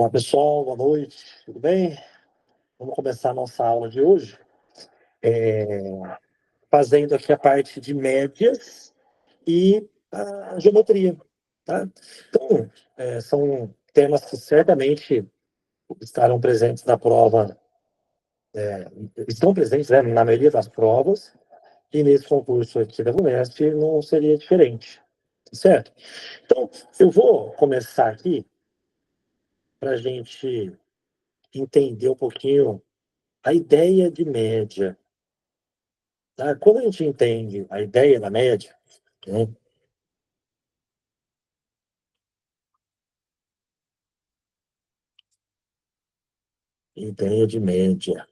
Olá pessoal, boa noite, tudo bem? Vamos começar a nossa aula de hoje, fazendo aqui a parte de médias e a geometria, tá? Então, são temas que certamente estarão presentes na prova, estão presentes, né, na maioria das provas, e nesse concurso aqui da UNESP não seria diferente, certo? Então, eu vou começar aqui para a gente entender um pouquinho a ideia de média. Tá? Quando a gente entende a ideia da média, né? Ideia de média.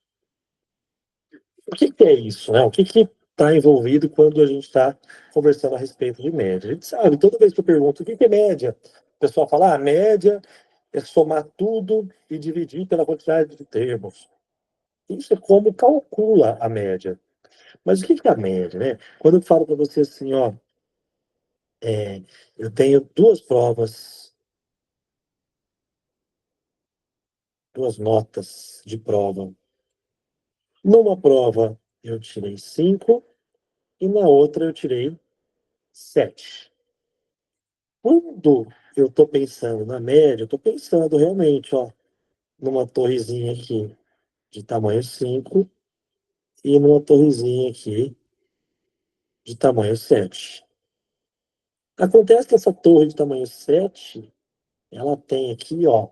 O que é isso, né? O que está envolvido quando a gente está conversando a respeito de média? A gente sabe, toda vez que eu pergunto o que é média, o pessoal fala, a média é somar tudo e dividir pela quantidade de termos. Isso é como calcula a média. Mas o que é a média, né? Quando eu falo para você assim, ó, eu tenho duas notas de prova. Numa prova eu tirei 5 e na outra eu tirei 7. Quando eu estou pensando na média, eu estou pensando realmente, ó, numa torrezinha aqui de tamanho 5 e numa torrezinha aqui de tamanho 7. Acontece que essa torre de tamanho 7, ela tem aqui, ó,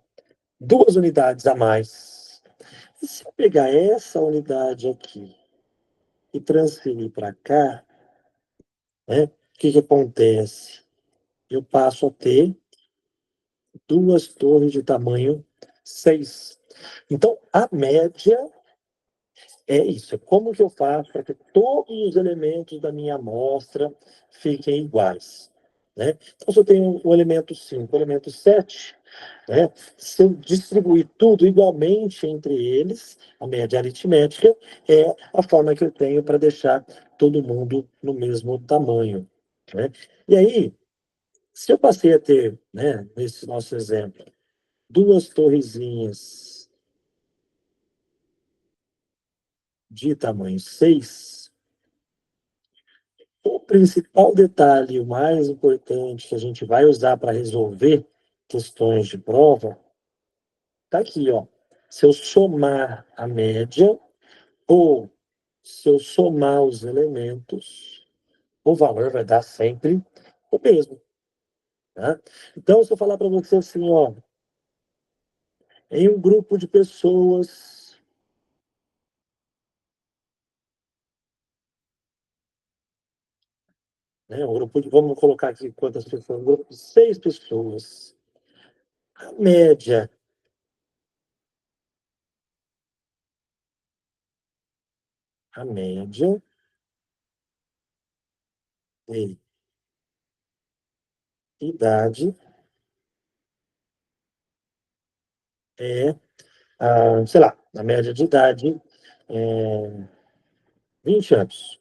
2 unidades a mais. E se eu pegar essa unidade aqui e transferir para cá, né, o que acontece? Eu passo a ter 2 torres de tamanho 6. Então, a média é isso. É como que eu faço para que todos os elementos da minha amostra fiquem iguais. Né? Então, se eu tenho o elemento 5, o elemento 7, né? Se eu distribuir tudo igualmente entre eles, a média aritmética é a forma que eu tenho para deixar todo mundo no mesmo tamanho. Né? E aí, se eu passei a ter, né, nesse nosso exemplo, 2 torrezinhas de tamanho 6, o principal detalhe, o mais importante que a gente vai usar para resolver questões de prova, está aqui, ó. Se eu somar a média ou se eu somar os elementos, o valor vai dar sempre o mesmo. Tá? Então, se eu falar para você assim, ó, em um grupo de pessoas, né, um grupo de, vamos colocar aqui quantas pessoas, um grupo de 6 pessoas, a média, a média de idade é, sei lá, a média de idade é 20 anos.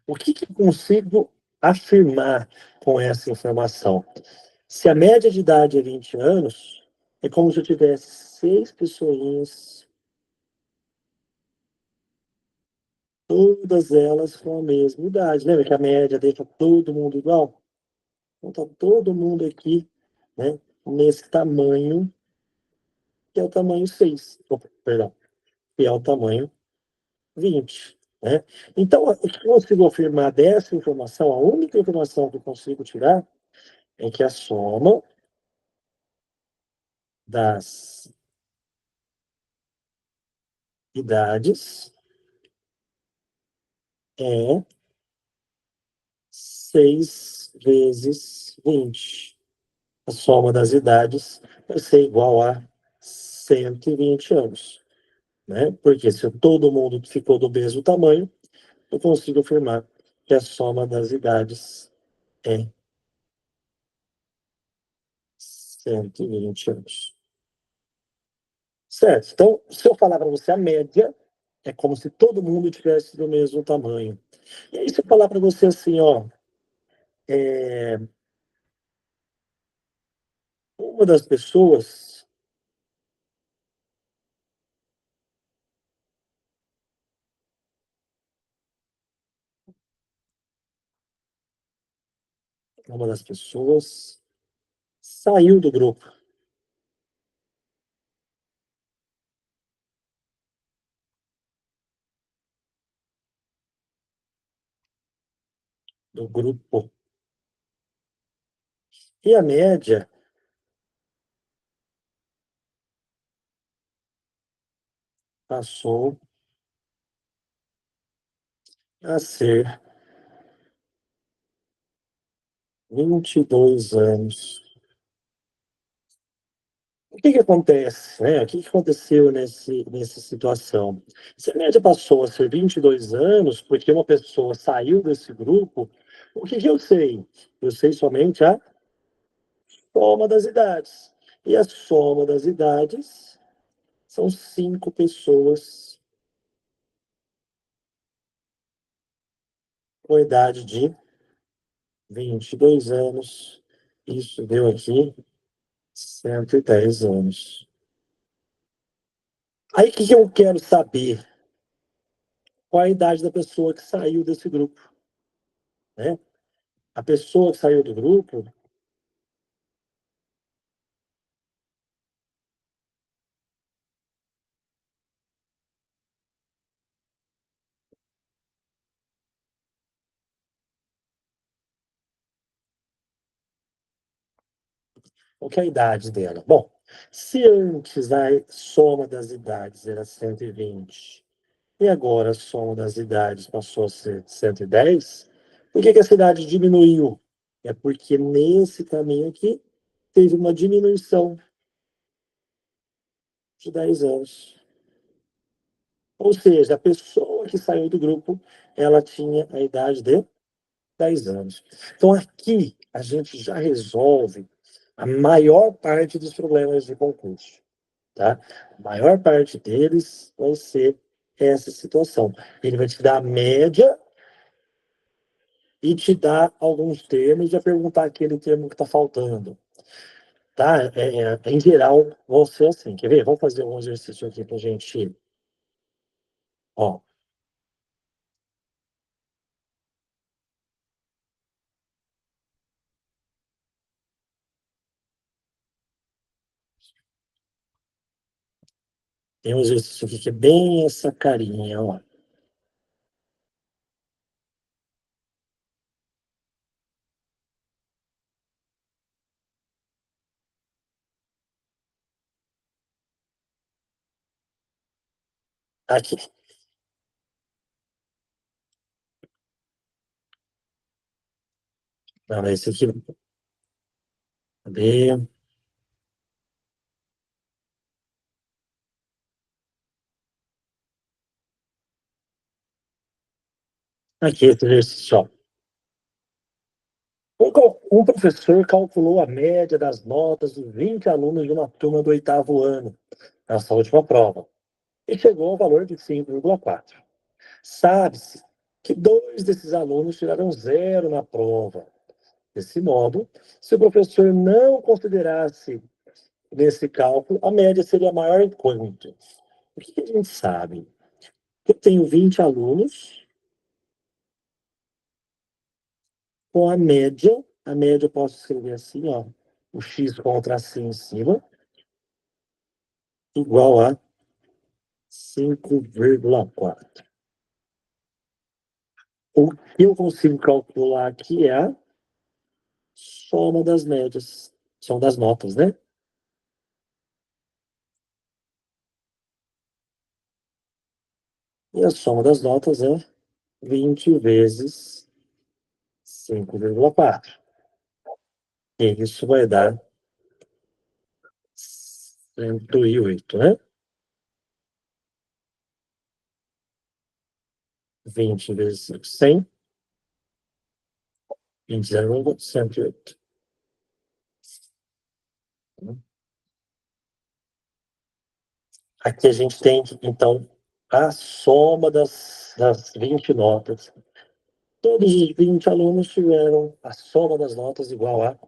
O que eu consigo afirmar com essa informação? Se a média de idade é 20 anos, é como se eu tivesse 6 pessoinhas, todas elas com a mesma idade. Lembra que a média deixa todo mundo igual? Então tá todo mundo aqui, né, nesse tamanho, que é o tamanho 6. Opa, perdão, que é o tamanho 20. Né? Então, o que eu consigo afirmar dessa informação, a única informação que eu consigo tirar é que a soma das idades é 6 vezes 20. A soma das idades vai ser igual a 120 anos. Né? Porque se todo mundo ficou do mesmo tamanho, eu consigo afirmar que a soma das idades é 120 anos. Certo? Então, se eu falar para você a média, é como se todo mundo tivesse do mesmo tamanho. E aí, se eu falar para você assim, ó, é, Uma das pessoas saiu do grupo. Do grupo. E a média passou a ser 22 anos. O que acontece, né? O que aconteceu nessa situação? Se a média passou a ser 22 anos, porque uma pessoa saiu desse grupo, o que eu sei? Eu sei somente a soma das idades. E a soma das idades são 5 pessoas com a idade de 22 anos. Isso deu aqui 110 anos. Aí o que eu quero saber? Qual a idade da pessoa que saiu desse grupo, né? A pessoa que saiu do grupo, qual que é a idade dela? Bom, se antes a soma das idades era 120 e agora a soma das idades passou a ser 110, por que essa idade diminuiu? É porque nesse caminho aqui teve uma diminuição de 10 anos. Ou seja, a pessoa que saiu do grupo, ela tinha a idade de 10 anos. Então, aqui a gente já resolve a maior parte dos problemas de concurso. Tá? A maior parte deles vai ser essa situação. Ele vai te dar a média e te dar alguns termos e vai perguntar aquele termo que está faltando. Tá? Em geral, vão ser assim. Quer ver? Vamos fazer um exercício aqui para a gente. Ó, tem um exercício aqui que é bem essa carinha. Ó. Aqui. Não, esse aqui. Cadê? Aqui, esse exercício. Ó. Um professor calculou a média das notas dos 20 alunos de uma turma do oitavo ano, nessa última prova, e chegou ao valor de 5,4. Sabe-se que dois desses alunos tiraram zero na prova. Desse modo, se o professor não considerasse nesse cálculo, a média seria maior em quanto? O que a gente sabe? Eu tenho 20 alunos com a média eu posso escrever assim, ó, o x com o tracinho em cima, igual a 5,4. O que eu consigo calcular aqui é a soma das médias. São das notas, né? E a soma das notas é 20 vezes 5,4. E isso vai dar 108, né? 20 vezes 5, 100. 20 vezes 108. Aqui a gente tem, então, a soma das 20 notas. Todos os 20 alunos tiveram a soma das notas igual a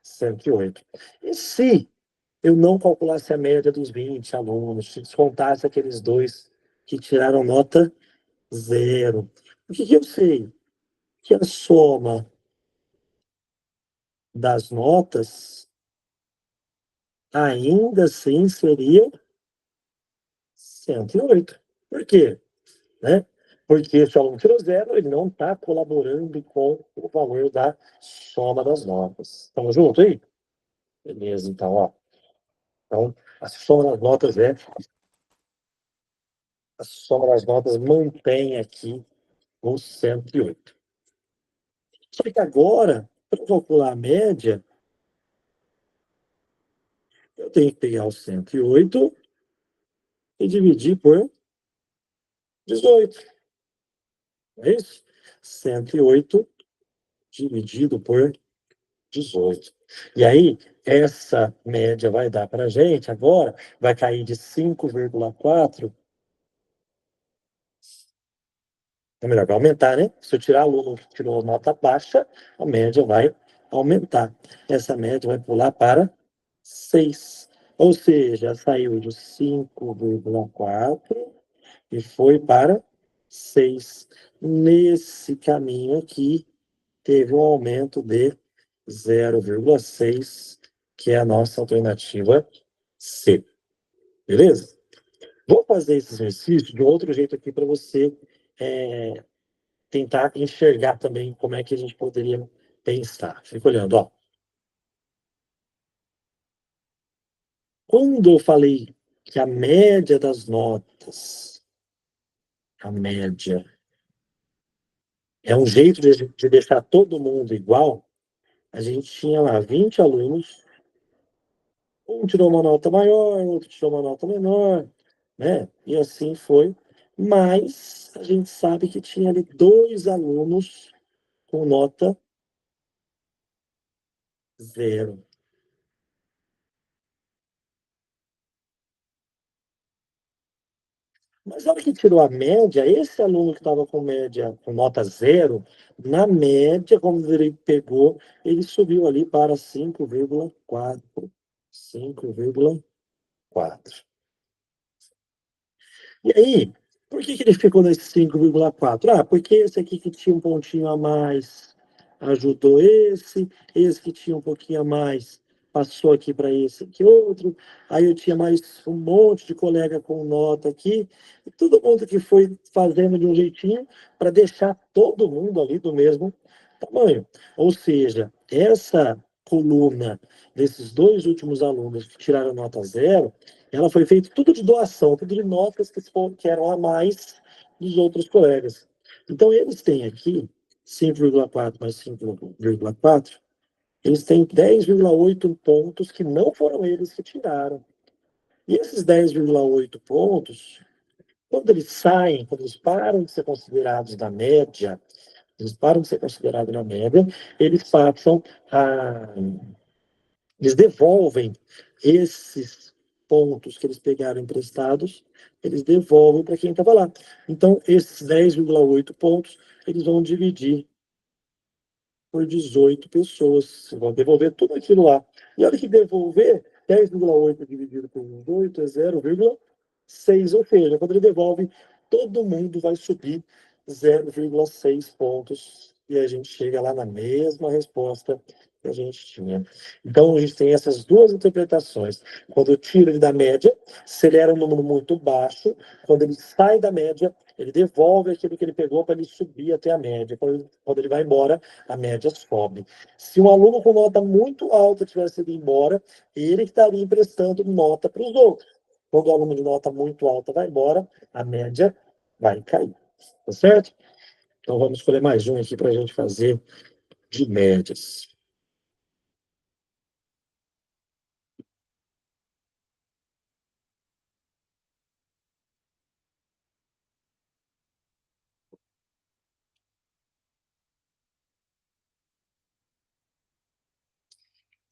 108. E se eu não calculasse a média dos 20 alunos, se descontasse aqueles dois que tiraram nota 0, o que eu sei? Que a soma das notas ainda assim seria 108. Por quê? Né? Porque se o aluno tirou 0, ele não está colaborando com o valor da soma das notas. Estamos juntos aí? Beleza, então, ó. Então, a soma das notas a soma das notas mantém aqui o 108. Só que agora, para calcular a média, eu tenho que pegar o 108 e dividir por 18. Não é isso? 108 dividido por 18. E aí, essa média vai dar para a gente, agora, vai cair de 5,4. É melhor, vai aumentar, né? Se eu tirar aluno que tirou nota baixa, a média vai aumentar. Essa média vai pular para 6. Ou seja, saiu de 5,4 e foi para 6. Nesse caminho aqui, teve um aumento de 0,6, que é a nossa alternativa C. Beleza? Vou fazer esse exercício de outro jeito aqui para você tentar enxergar também como é que a gente poderia pensar. Fica olhando, ó. Quando eu falei que a média das notas, a média, é um jeito de deixar todo mundo igual, a gente tinha lá 20 alunos, um tirou uma nota maior, outro tirou uma nota menor, né? E assim foi. Mas a gente sabe que tinha ali 2 alunos com nota 0. Mas na hora que tirou a média, esse aluno que estava com média, com nota 0, na média, quando ele pegou, ele subiu ali para 5,4. 5,4. E aí, por que ele ficou nesse 5,4? Ah, porque esse aqui que tinha um pontinho a mais ajudou esse que tinha um pouquinho a mais passou aqui para esse aqui outro, aí eu tinha mais um monte de colega com nota aqui, e todo mundo que foi fazendo de um jeitinho para deixar todo mundo ali do mesmo tamanho. Ou seja, essa coluna desses 2 últimos alunos que tiraram nota 0, ela foi feita tudo de doação, tudo de notas que eram a mais dos outros colegas. Então, eles têm aqui 5,4 mais 5,4, eles têm 10,8 pontos que não foram eles que tiraram. E esses 10,8 pontos, quando eles saem, quando eles param de ser considerados na média, eles param de ser considerados na média, eles passam a eles devolvem esses pontos que eles pegaram emprestados, eles devolvem para quem estava lá. Então, esses 10,8 pontos, eles vão dividir por 18 pessoas. Vão devolver tudo aquilo lá. E a hora que devolver, 10,8 dividido por 18 é 0,6. Ou seja, quando ele devolve, todo mundo vai subir 0,6 pontos. E a gente chega lá na mesma resposta que a gente tinha. Então, a gente tem essas duas interpretações. Quando eu tiro ele da média, se ele era um número muito baixo, quando ele sai da média, ele devolve aquilo que ele pegou para ele subir até a média. Quando ele vai embora, a média sobe. Se um aluno com nota muito alta tivesse ido embora, ele estaria emprestando nota para os outros. Quando o aluno de nota muito alta vai embora, a média vai cair. Tá certo? Então vamos escolher mais um aqui para a gente fazer de médias.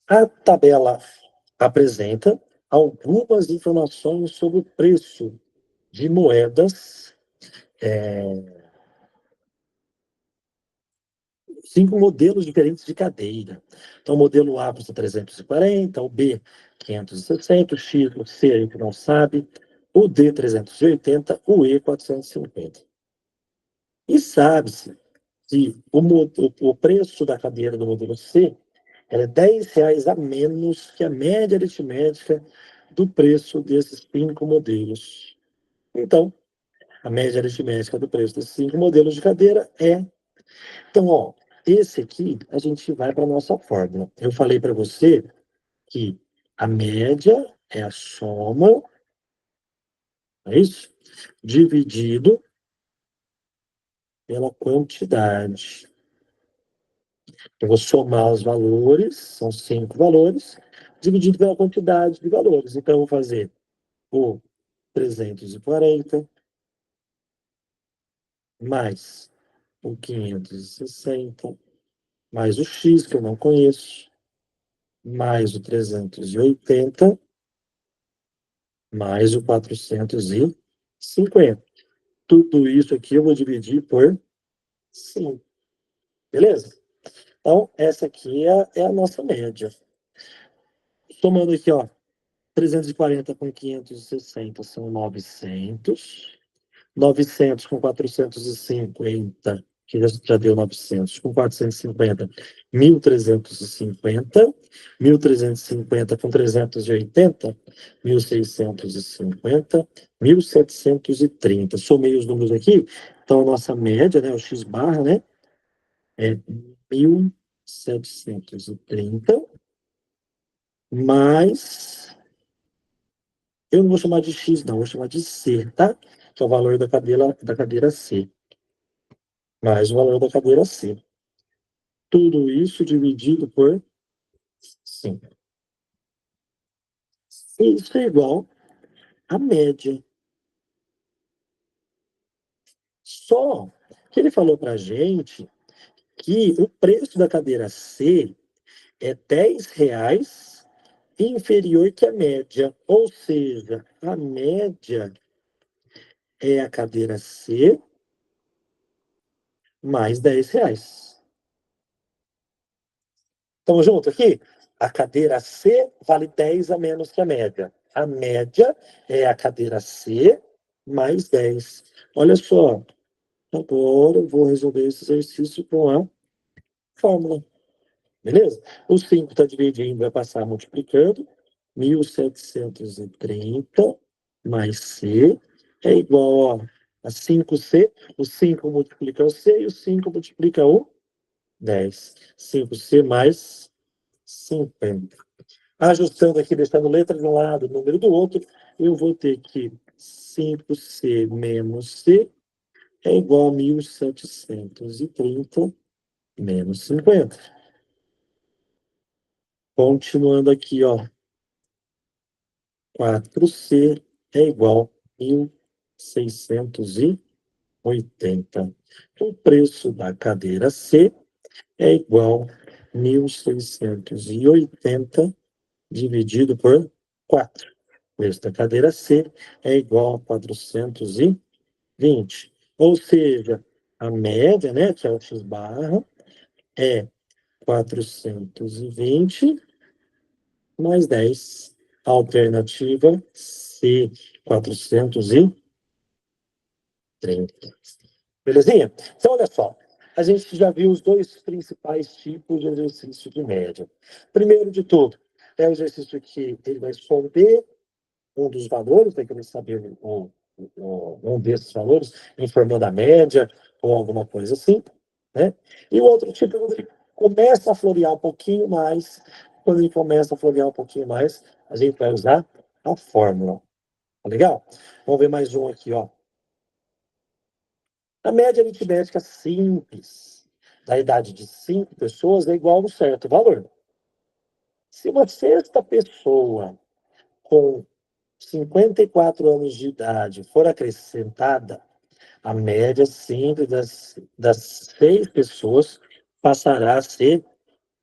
A tabela apresenta algumas informações sobre o preço de moedas 5 modelos diferentes de cadeira. Então, o modelo A custa 340, o B 560, o X, o C a gente não sabe, o D 380, o E 450. E sabe-se que o preço da cadeira do modelo C é R$ 10 a menos que a média aritmética do preço desses 5 modelos. Então, a média aritmética do preço desses 5 modelos de cadeira é... Então, ó, esse aqui, a gente vai para a nossa fórmula. Eu falei para você que a média é a soma, é isso? Dividido pela quantidade. Eu vou somar os valores, são 5 valores, dividido pela quantidade de valores. Então, eu vou fazer o 340 mais o 560, mais o X, que eu não conheço, mais o 380, mais o 450. Tudo isso aqui eu vou dividir por 5, beleza? Então, essa aqui é a nossa média. Somando aqui, ó, 340 com 560 são 900. 900 com 450, que já deu 900, com 450, 1.350. 1.350 com 380, 1.650, 1.730. Somei os números aqui, então a nossa média, né, o X barra, né, é 1.730, mais... Eu não vou chamar de X, não, vou chamar de C, tá? Que é o valor da cadeira C. Mais o valor da cadeira C. Tudo isso dividido por 5. Isso é igual à média. Só que ele falou para a gente que o preço da cadeira C é R$ 10 inferior que a média. Ou seja, a média é a cadeira C mais R$ 10. Estamos juntos aqui? A cadeira C vale 10 a menos que a média. A média é a cadeira C mais 10. Olha só, agora eu vou resolver esse exercício com a fórmula. Beleza? O 5 está dividindo, vai passar multiplicando. 1.730 mais C é igual a 5C. O 5 multiplica o C e o 5 multiplica o 10. 5C mais 50. Ajustando aqui, deixando letra de um lado, número do outro, eu vou ter que 5C menos C é igual a 1.730 menos 50. Continuando aqui, ó, 4C é igual a 1.680. O preço da cadeira C é igual a 1.680 dividido por 4. O preço da cadeira C é igual a 420. Ou seja, a média, né, que é o X barra, é 420 mais 10. Alternativa C, 430. Belezinha? Então, olha só. A gente já viu os dois principais tipos de exercício de média. Primeiro de tudo, é o exercício que ele vai esconder um dos valores, vai querer saber um desses valores, informando a média ou alguma coisa assim, né? E o outro tipo, quando ele começa a florear um pouquinho mais, quando ele começa a florear um pouquinho mais, a gente vai usar a fórmula. Tá legal? Vamos ver mais um aqui, ó. A média aritmética simples da idade de 5 pessoas é igual a um certo valor. Se uma sexta pessoa com 54 anos de idade for acrescentada, a média simples das 6 pessoas passará a ser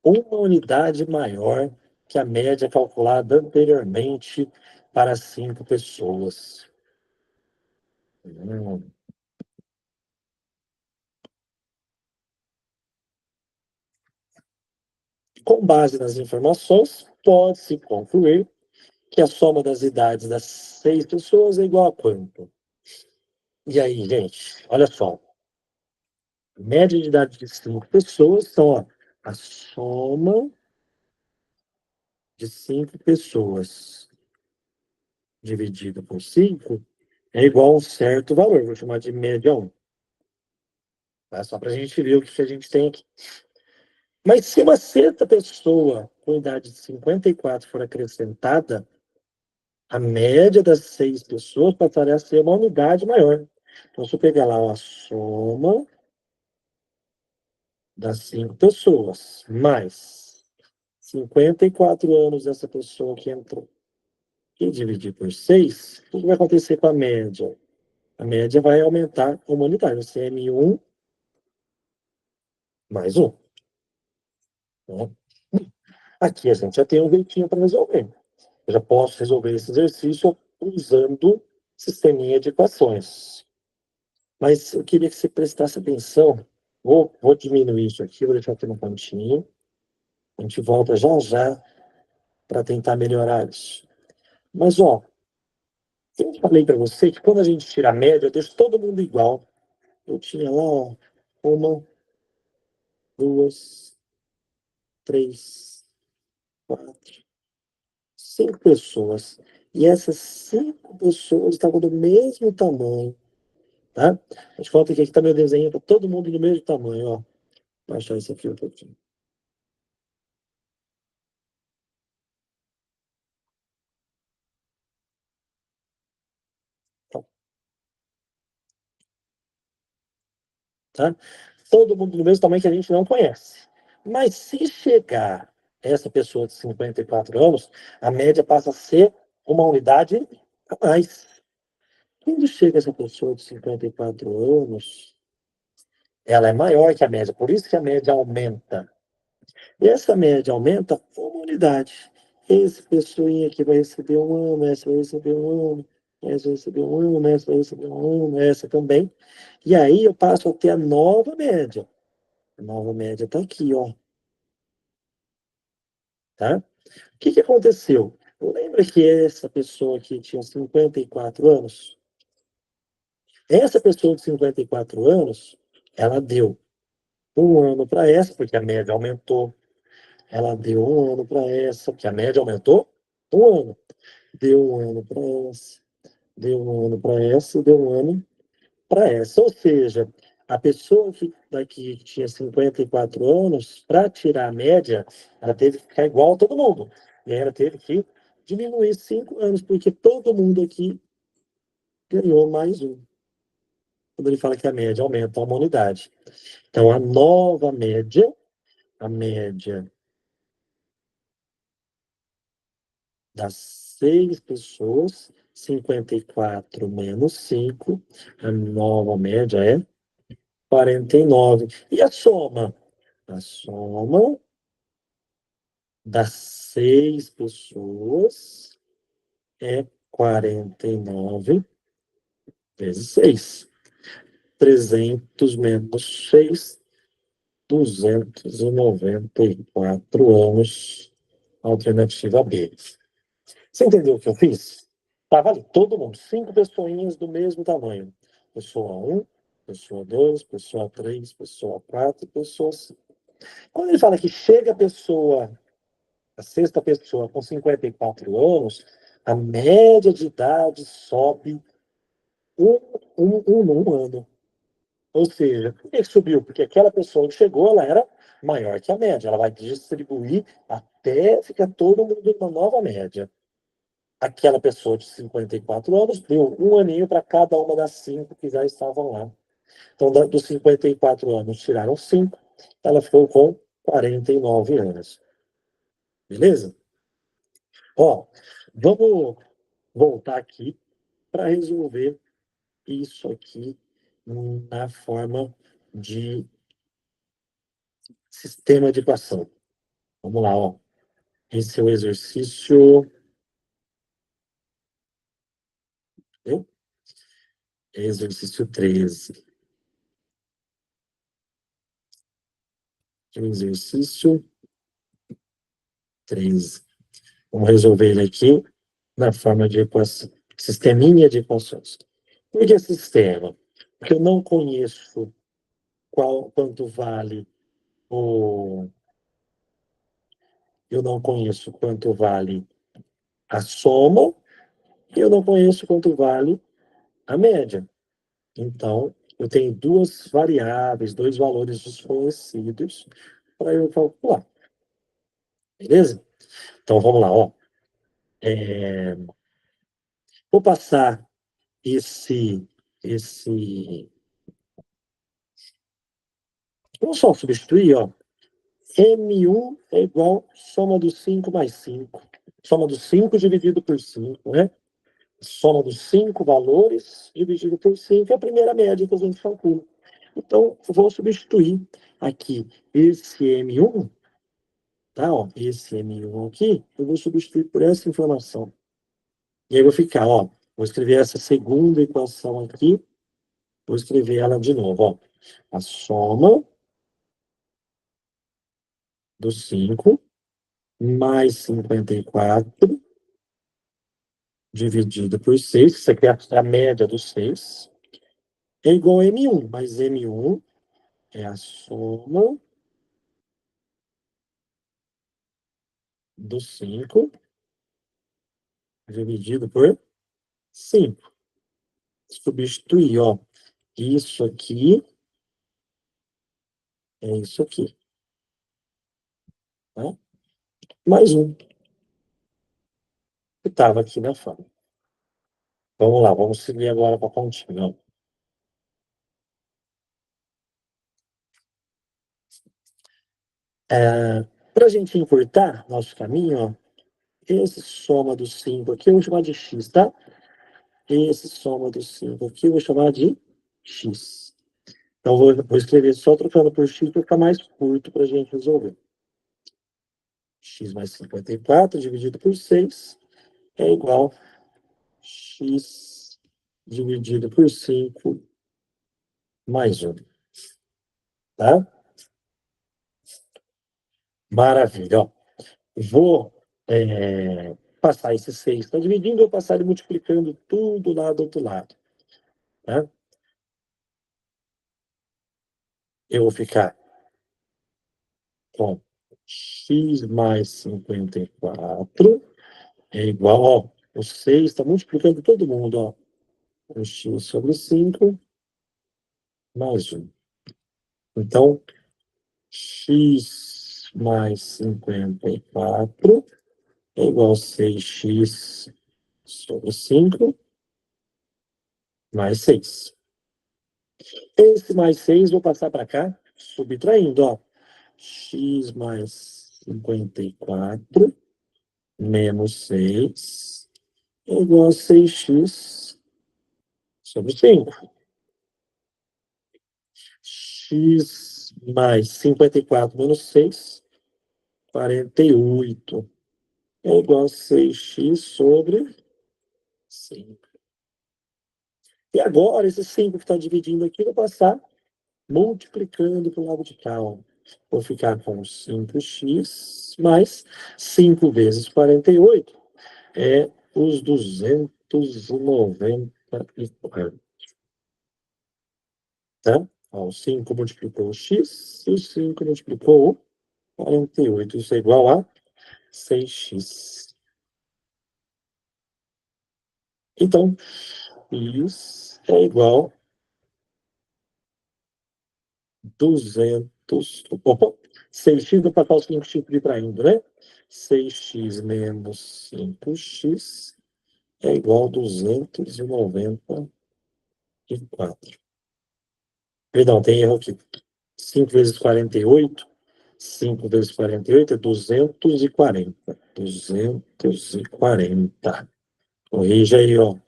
uma unidade maior que a média calculada anteriormente para 5 pessoas. Hum. Com base nas informações, pode-se concluir que a soma das idades das 6 pessoas é igual a quanto? E aí, gente, olha só. Média de idade de 5 pessoas são, ó, a soma de 5 pessoas dividido por 5 é igual a um certo valor. Vou chamar de média 1. Tá? Só para a gente ver o que a gente tem aqui. Mas se uma sexta pessoa com idade de 54 for acrescentada, a média das 6 pessoas passaria a ser uma unidade maior. Então, se eu pegar lá a soma das 5 pessoas, mais 54 anos dessa pessoa que entrou, e dividir por 6, o que vai acontecer com a média? A média vai aumentar uma unidade, o CM1 mais 1. Né? Aqui a gente já tem um jeitinho para resolver. Eu já posso resolver esse exercício usando sisteminha de equações. Mas eu queria que você prestasse atenção. Vou diminuir isso aqui, vou deixar aqui no cantinho. A gente volta já já para tentar melhorar isso. Mas, ó, eu falei para você que quando a gente tira a média, eu deixo todo mundo igual. Eu tinha lá, ó, uma, duas, três, quatro, 5 pessoas. E essas 5 pessoas estavam do mesmo tamanho, tá? A gente volta aqui, aqui tá meu desenho, tá todo mundo do mesmo tamanho, ó. Vou baixar isso aqui um pouquinho. Tá? Todo mundo do mesmo tamanho que a gente não conhece. Mas se chegar essa pessoa de 54 anos, a média passa a ser uma unidade a mais. Quando chega essa pessoa de 54 anos, ela é maior que a média, por isso que a média aumenta. E essa média aumenta uma unidade. Esse pessoinha aqui vai receber um ano, essa vai receber um ano, essa vai receber um ano, essa vai receber um ano, essa também. E aí eu passo a ter a nova média. A nova média está aqui, ó. Tá? O que aconteceu? Lembra que essa pessoa aqui tinha 54 anos? Essa pessoa de 54 anos, ela deu um ano para essa, porque a média aumentou. Ela deu um ano para essa, porque a média aumentou um ano. Deu um ano para essa, deu um ano para essa, deu um ano para essa. Ou seja, a pessoa que daqui que tinha 54 anos, para tirar a média, ela teve que ficar igual a todo mundo. E aí ela teve que diminuir 5 anos, porque todo mundo aqui ganhou mais um. Quando ele fala que a média aumenta uma unidade. Então, a nova média, a média das 6 pessoas, 54 menos 5, a nova média é 49. E a soma? A soma das 6 pessoas é 49 vezes 6. 300 menos 6, 294 anos. Alternativa B. Você entendeu o que eu fiz? Tava ali, todo mundo, 5 pessoinhas do mesmo tamanho. Pessoa um, pessoa 2, pessoa 3, pessoa 4, pessoa 5. Quando ele fala que chega a pessoa, a sexta pessoa com 54 anos, a média de idade sobe um, um ano. Ou seja, por que subiu? Porque aquela pessoa que chegou, ela era maior que a média. Ela vai distribuir até ficar todo mundo numa nova média. Aquela pessoa de 54 anos deu um aninho para cada uma das 5 que já estavam lá. Então, dos 54 anos, tiraram 5, ela ficou com 49 anos. Beleza? Ó, vamos voltar aqui para resolver isso aqui na forma de sistema de equação. Vamos lá, ó. Esse é o exercício. Viu? Exercício 13. Exercício 13. Vamos resolver ele aqui na forma de equação. Sisteminha de equações. Por que sistema? Porque eu não conheço quanto vale o... Eu não conheço quanto vale a soma e eu não conheço quanto vale a média. Então, eu tenho duas variáveis, dois valores desconhecidos para eu calcular. Beleza? Então, vamos lá. Ó. Vou passar esse... Vamos só substituir, ó. M1 é igual soma dos 5 mais 5. Soma dos 5 dividido por 5, né? Soma dos 5 valores dividido por 5 é a primeira média que a gente calcula. Então, vou substituir aqui esse M1, tá? Ó, esse M1 aqui, eu vou substituir por essa informação. E aí vou ficar, ó, vou escrever essa segunda equação aqui, vou escrever ela de novo, ó. A soma dos 5 mais 54 dividido por 6, isso aqui é a média dos 6, é igual a M1, mas M1 é a soma dos 5 dividido por 5. Substituir, ó, isso aqui é isso aqui. Tá? Mais um que estava aqui na fala. Vamos lá, vamos seguir agora para a continha. Para a gente encurtar nosso caminho, ó, esse soma dos 5 aqui eu vou chamar de x, tá? Esse soma dos 5 aqui eu vou chamar de x. Então, vou escrever só trocando por x para ficar mais curto para a gente resolver. X mais 54 dividido por 6 é igual a x dividido por 5 mais 1. Tá? Maravilha. Ó. Vou passar esse 6 está dividindo, vou passar ele multiplicando tudo lá do outro lado. Tá? Eu vou ficar com x mais 54 é igual, ó, o 6 está multiplicando todo mundo, ó. O x sobre 5 mais 1. Então, x mais 54 é igual a 6x sobre 5 mais 6. Esse mais 6 vou passar para cá, subtraindo, ó. X mais 54 menos 6 é igual a 6x sobre 5. X mais 54 menos 6, 48. É igual a 6x sobre 5. E agora, esse 5 que está dividindo aqui, vou passar multiplicando para o lado de cá. Ó. Vou ficar com 5x mais 5 vezes 48 é os 294. Tá? Ó, o 5 multiplicou o x e o 5 multiplicou o 48. Isso é igual a 6x. Então, x é igual a 200. Opa, 6x, vou passar os 5 subtraindo, né? 6x menos 5x é igual a 294. Perdão, tem erro aqui. 5 vezes 48. 5 vezes 48 é 240. 240. Corrija aí, ó.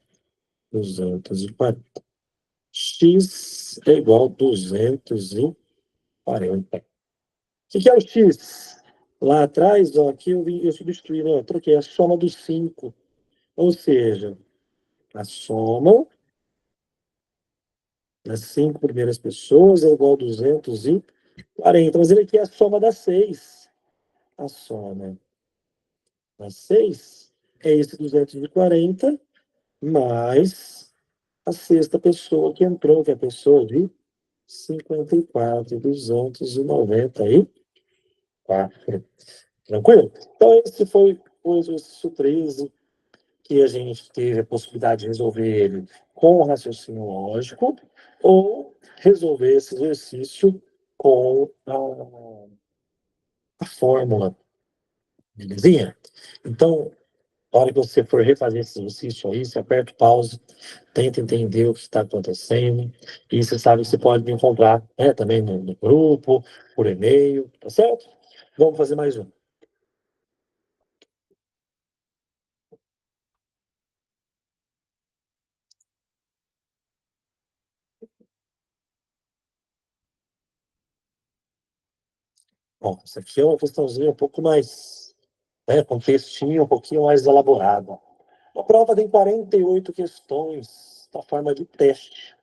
240. X é igual a 240. O que é o X? Lá atrás, ó, aqui eu substituí, né? Eu troquei a soma dos 5. Ou seja, a soma das 5 primeiras pessoas é igual a 240. Mas ele aqui é a soma das 6. A soma mais 6 é esse 240, mais a sexta pessoa que entrou, que é a pessoa de 54.294. Tranquilo? Então, esse foi o exercício 13, que a gente teve a possibilidade de resolver ele com o raciocínio lógico, ou resolver esse exercício com a fórmula, belezinha? Então, na hora que você for refazer esse exercício aí, você aperta o pause, tenta entender o que está acontecendo, e você sabe que você pode me encontrar, né, também no grupo, por e-mail, tá certo? Vamos fazer mais um. Bom, isso aqui é uma questãozinha um pouco mais, né, com um textinho um pouquinho mais elaborado. A prova tem 48 questões na forma de teste,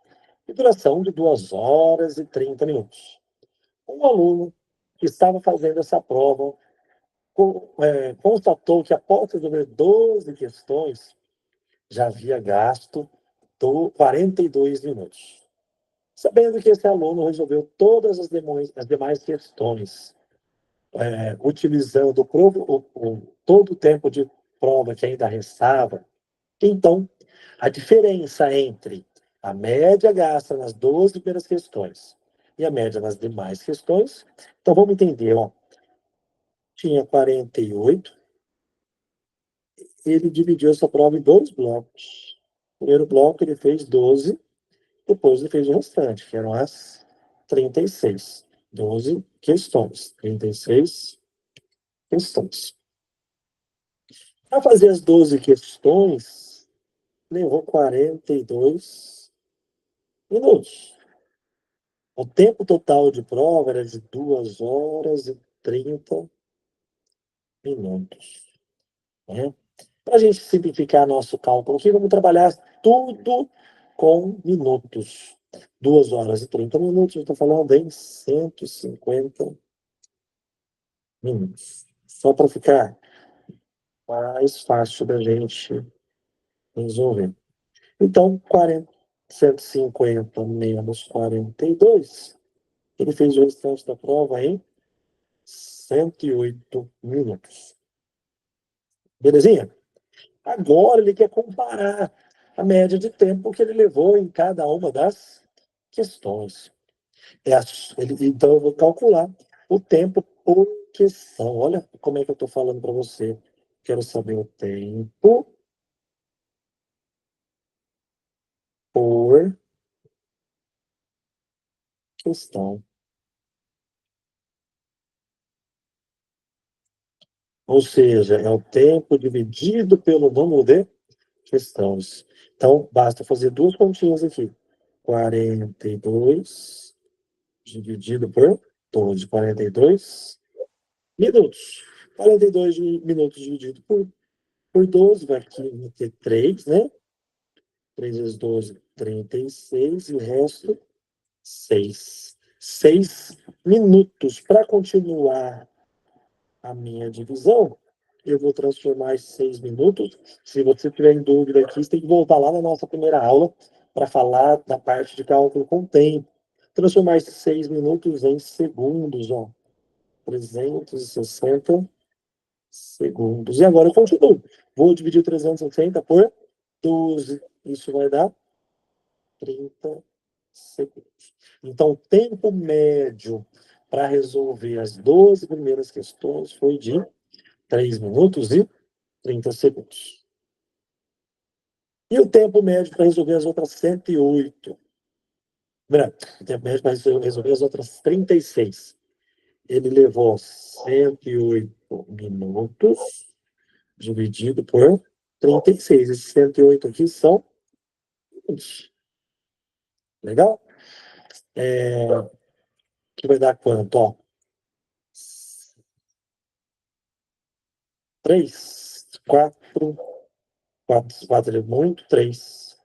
e duração de 2 horas e 30 minutos. Um aluno que estava fazendo essa prova constatou que após resolver 12 questões, já havia gasto 42 minutos. Sabendo que esse aluno resolveu todas as demais questões, utilizando todo o tempo de prova que ainda restava, então, a diferença entre a média gasta nas 12 primeiras questões e a média nas demais questões, então vamos entender, ó, tinha 48, ele dividiu essa prova em 2 blocos. O primeiro bloco ele fez 12, depois ele fez o restante, que eram as 36. 12 questões, 36 questões. Para fazer as 12 questões, levou 42 minutos. O tempo total de prova era de 2 horas e 30 minutos. Né? Para a gente simplificar nosso cálculo aqui, vamos trabalhar tudo com minutos. 2 horas e 30 minutos, eu estou falando em 150 minutos. Só para ficar mais fácil da gente resolver. Então, 150 menos 42, ele fez o restante da prova em 108 minutos. Belezinha? Agora ele quer comparar a média de tempo que ele levou em cada uma das questões. Então, eu vou calcular o tempo por questão. Olha como é que eu estou falando para você. Quero saber o tempo por questão. Ou seja, é o tempo dividido pelo número de questões. Então, basta fazer duas continhas aqui. 42 dividido por 12. 42 minutos. 42 minutos dividido por 12, vai aqui ter 3, né? 3 vezes 12, 36, e o resto, 6. 6 minutos. Para continuar a minha divisão, eu vou transformar esses 6 minutos. Se você tiver em dúvida aqui, você tem que voltar lá na nossa primeira aula para falar da parte de cálculo com tempo. Transformar esses 6 minutos em segundos, ó. 360 segundos. E agora eu continuo. Vou dividir 360 por 12. Isso vai dar 30 segundos. Então, o tempo médio para resolver as 12 primeiras questões foi de 3 minutos e 30 segundos. E o tempo médio para resolver as outras 108? O tempo médio para resolver as outras 36. Ele levou 108 minutos dividido por 36. Esses 108 aqui são 20. Legal? Que vai dar quanto? Ó, 3, 4, 4 é muito, 3.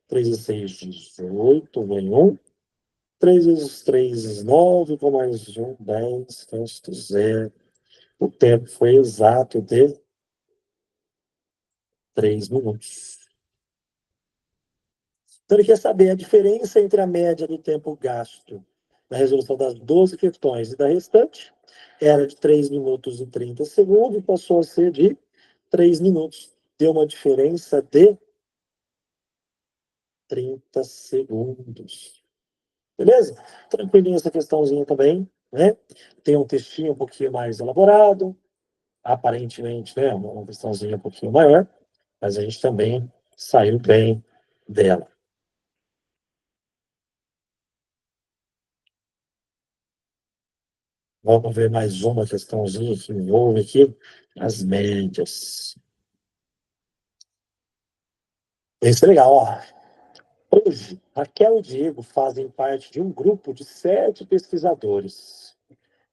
3 vezes 6, 18, vem 1. 3 vezes 3, 9, com mais 1, 10, resto 0. O tempo foi exato de 3 minutos. Então, ele quer saber a diferença entre a média do tempo gasto na resolução das 12 questões e da restante. Era de 3 minutos e 30 segundos, passou a ser de 3 minutos. Deu uma diferença de 30 segundos. Beleza? Tranquilinho essa questãozinha também, né? Tem um textinho um pouquinho mais elaborado, aparentemente, né? Uma questãozinha um pouquinho maior, mas a gente também saiu bem dela. Vamos ver mais uma questãozinha que envolve aqui as médias. Isso é legal, ó. Hoje, Raquel e Diego fazem parte de um grupo de 7 pesquisadores,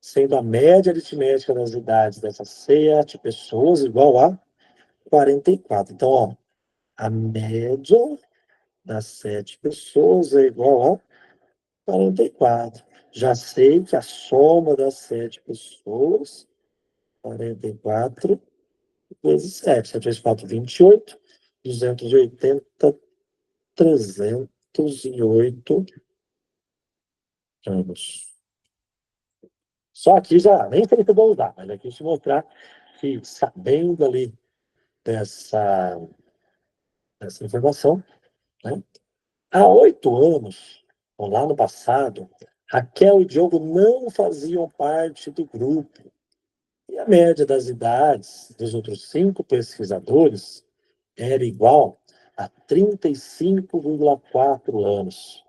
sendo a média aritmética das idades dessas 7 pessoas igual a 44. Então, ó, a média das 7 pessoas é igual a 44. Já sei que a soma das 7 pessoas, 44 vezes 7. 7 vezes 4, 28. 280, 308 anos. Só aqui já, nem sei se eu vou usar, mas aqui te mostrar que, sabendo ali dessa informação, né? Há 8 anos, ou lá no passado, Raquel e Diogo não faziam parte do grupo. E a média das idades dos outros 5 pesquisadores era igual a 35,4 anos.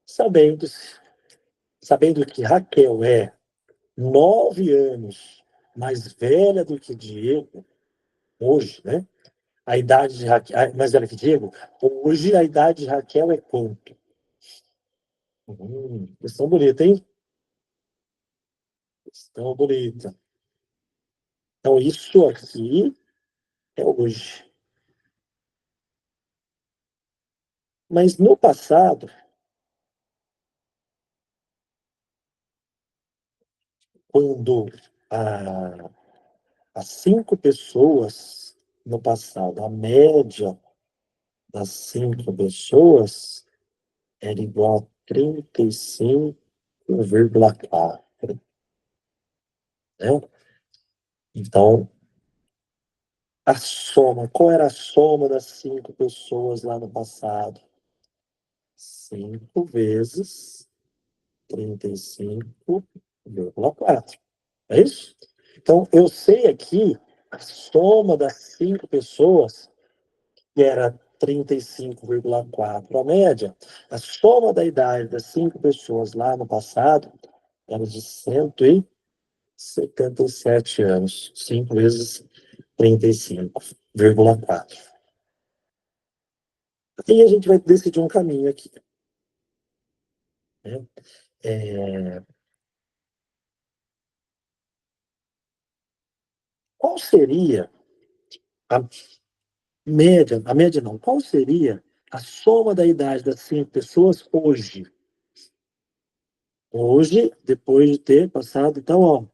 Sabendo, sabendo que Raquel é 9 anos mais velha do que Diego, hoje, né? A idade de Raquel, mais velha que Diego, hoje a idade de Raquel é quanto? Questão bonita, hein? Questão bonita. Então, isso aqui é hoje. Mas no passado, quando a, as 5 pessoas no passado, a média das 5 pessoas era igual a 35,4. Né? Então, a soma, qual era a soma das 5 pessoas lá no passado? 5 vezes 35,4. É isso? Então, eu sei aqui a soma das 5 pessoas, que era 35,4 a média. A soma da idade das 5 pessoas lá no passado era de 177 anos. 5 vezes 35,4. E a gente vai decidir um caminho aqui. Né? Qual seria a média não, qual seria a soma da idade das 5 pessoas hoje? Hoje, depois de ter passado, então, ó,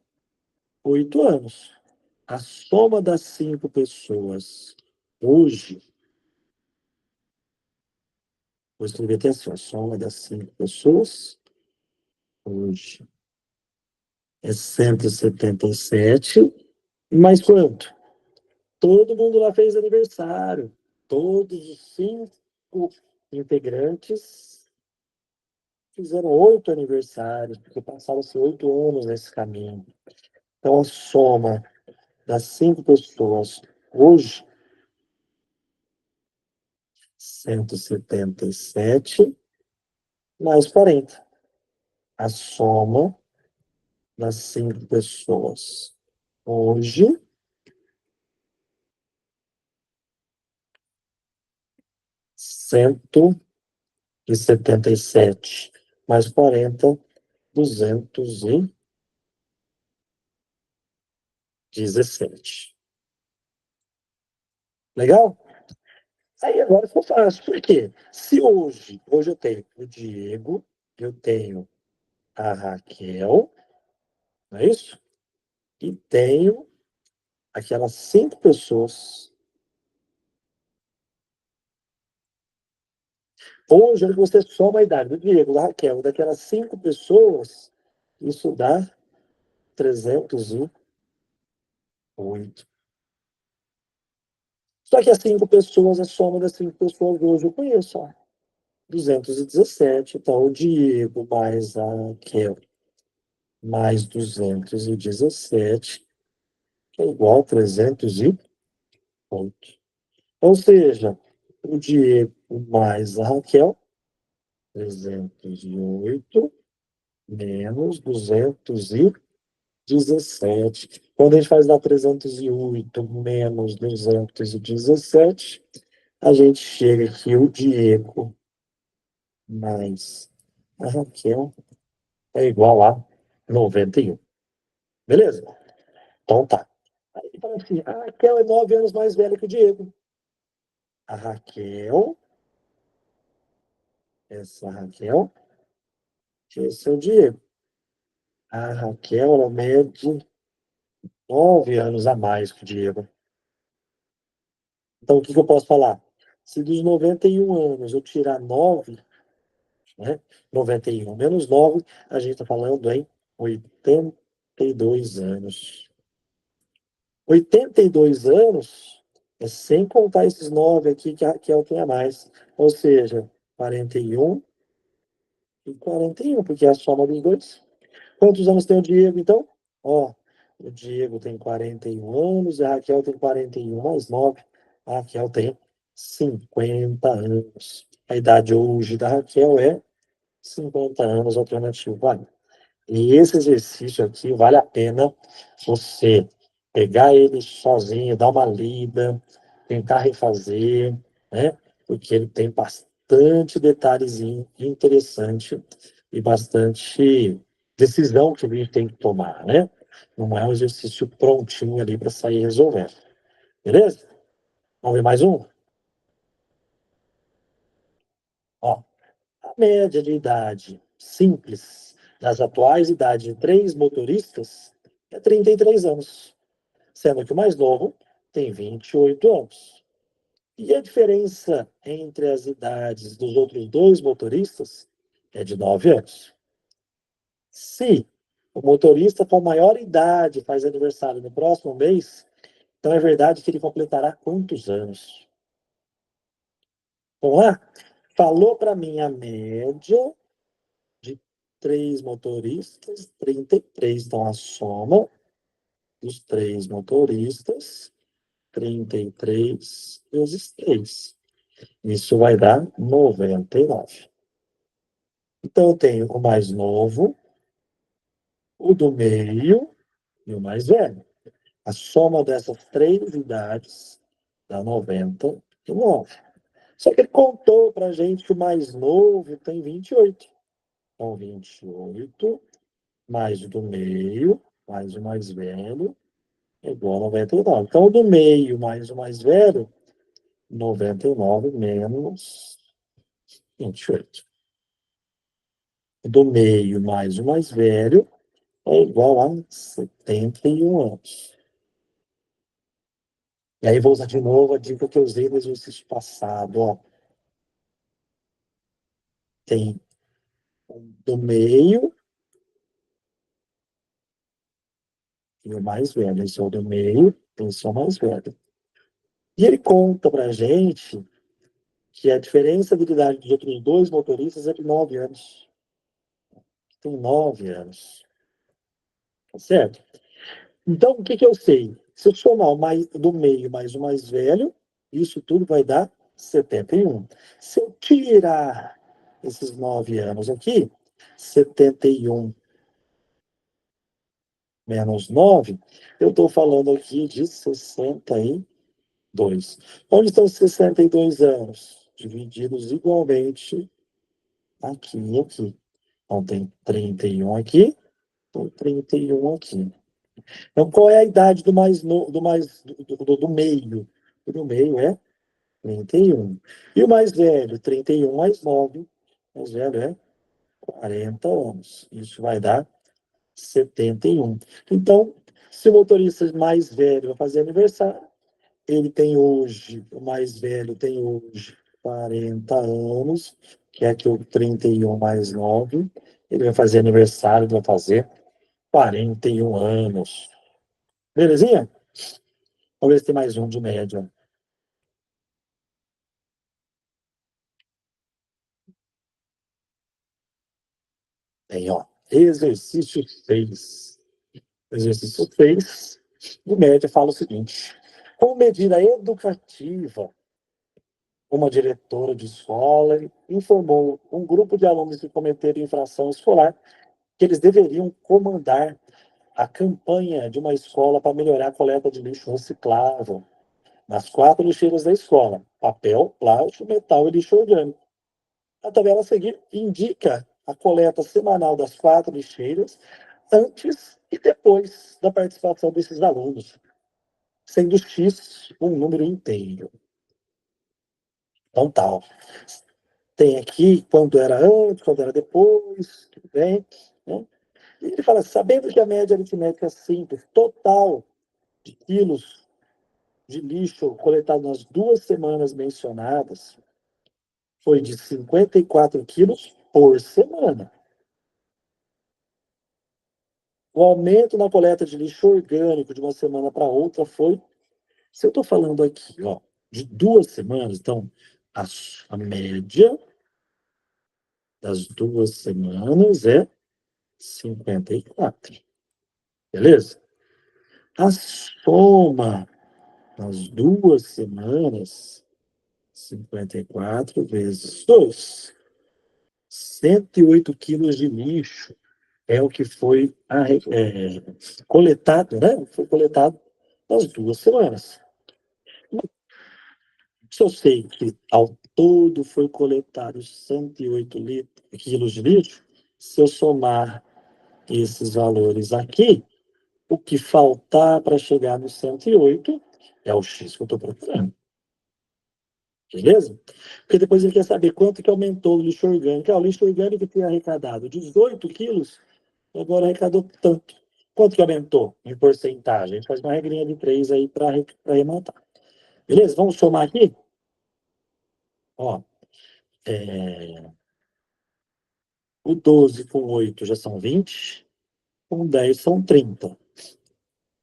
8 anos. A soma das 5 pessoas hoje, vou escrever até assim, a soma das 5 pessoas hoje é 177, mais quanto? Todo mundo lá fez aniversário. Todos os 5 integrantes fizeram 8 aniversários, porque passaram-se 8 anos nesse caminho. Então, a soma das 5 pessoas hoje, 177 mais 40. A soma das 5 pessoas hoje, 177 mais 40, 217. Legal? Aí agora ficou fácil. Por quê? Se hoje eu tenho o Diego, eu tenho a Raquel, não é isso? E tenho aquelas 5 pessoas Hoje, olha que você soma a idade do Diego, da Raquel, daquelas 5 pessoas, isso dá 308. Só que as 5 pessoas, a soma das 5 pessoas hoje eu conheço, ó. 217. Então, o Diego mais a Raquel mais 217 é igual a 308. Ou seja, o Diego mais a Raquel, 308 menos 217. Quando a gente faz lá 308 menos 217, a gente chega aqui, o Diego mais a Raquel é igual a 91. Beleza? Então tá. Aí fala assim, a Raquel é 9 anos mais velha que o Diego. A Raquel, essa Raquel, esse é o Diego. A Raquel, ela mede 9 anos a mais que o Diego. Então, o que eu posso falar? Se dos 91 anos eu tirar 9, né? 91 menos 9, a gente está falando em 82 anos. 82 anos é sem contar esses 9 aqui que a Raquel tem a mais. Ou seja, 41 e 41, porque é a soma dos dois. Quantos anos tem o Diego, então? Ó, o Diego tem 41 anos e a Raquel tem 41 mais 9. A Raquel tem 50 anos. A idade hoje da Raquel é 50 anos, alternativo. Vale. E esse exercício aqui vale a pena você pegar ele sozinho, dar uma lida, tentar refazer, né? Porque ele tem bastante detalhezinho interessante e bastante decisão que a gente tem que tomar, né? Não é um exercício prontinho ali para sair resolvendo. Beleza? Vamos ver mais um? Ó, a média de idade simples das atuais idades de 3 motoristas é 33 anos, sendo que o mais novo tem 28 anos. E a diferença entre as idades dos outros 2 motoristas é de 9 anos. Se o motorista com maior idade faz aniversário no próximo mês, então é verdade que ele completará quantos anos? Vamos lá? Falou para mim a média de 3 motoristas, 33. Então, a soma dos 3 motoristas, 33 vezes 3. Isso vai dar 99. Então, eu tenho o mais novo, o do meio e o mais velho. A soma dessas 3 idades dá 99. Só que ele contou para a gente que o mais novo tem 28. Então, 28 mais o do meio, mais o mais velho, é igual a 99. Então, o do meio mais o mais velho, 99 menos 28. O do meio mais o mais velho é igual a 71 anos. E aí, vou usar de novo a dica que eu usei no exercício passado. Ó. Tem o do meio e o mais velho. Esse é o do meio, esse é o mais velho. E ele conta para a gente que a diferença de idade dos outros 2 motoristas é de 9 anos. Tem 9 anos. Tá certo? Então, o que que eu sei? Se eu somar o mais, do meio mais o mais velho, isso tudo vai dar 71. Se eu tirar esses 9 anos aqui, 71 menos 9, eu estou falando aqui de 62. Onde estão os 62 anos? Divididos igualmente aqui e aqui. Então, tem 31 aqui, tem 31 aqui. Então, qual é a idade do mais no, do mais do meio? O do meio é 31. E o mais velho, 31 mais 9. O mais velho é 40 anos. Isso vai dar 71. Então, se o motorista mais velho vai fazer aniversário, ele tem hoje, o mais velho tem hoje 40 anos, que é que o 31 mais 9, ele vai fazer aniversário, vai fazer 41 anos. Belezinha? Vamos ver se tem mais um de média. Tem, ó. Exercício 6. Exercício 6, de média, fala o seguinte: como medida educativa, uma diretora de escola informou um grupo de alunos que cometeram infração escolar que eles deveriam comandar a campanha de uma escola para melhorar a coleta de lixo reciclável nas 4 lixeiras da escola: papel, plástico, metal e lixo orgânico. A tabela a seguir indica a coleta semanal das 4 lixeiras antes e depois da participação desses alunos, sendo X um número inteiro. Então, tal. Tem aqui quando era antes, quando era depois, tudo bem. Né? E ele fala, sabendo que a média aritmética simples total de quilos de lixo coletado nas 2 semanas mencionadas foi de 54 quilos por semana. O aumento na coleta de lixo orgânico de uma semana para outra foi, se eu estou falando aqui, ó, de 2 semanas, então a média das 2 semanas é 54. Beleza? A soma das 2 semanas, 54 vezes 2, 108 quilos de lixo é o que foi coletado, né? Foi coletado nas 2 semanas. Se eu sei que ao todo foi coletado 108 quilos de lixo, se eu somar esses valores aqui, o que faltar para chegar no 108 é o X que eu estou procurando. Beleza? Porque depois ele quer saber quanto que aumentou o lixo orgânico. O lixo orgânico tem arrecadado 18 quilos, agora arrecadou tanto. Quanto que aumentou em porcentagem? A gente faz uma regrinha de 3 aí para arrematar. Beleza? Vamos somar aqui? Ó, o 12 com 8 já são 20, com 10 são 30.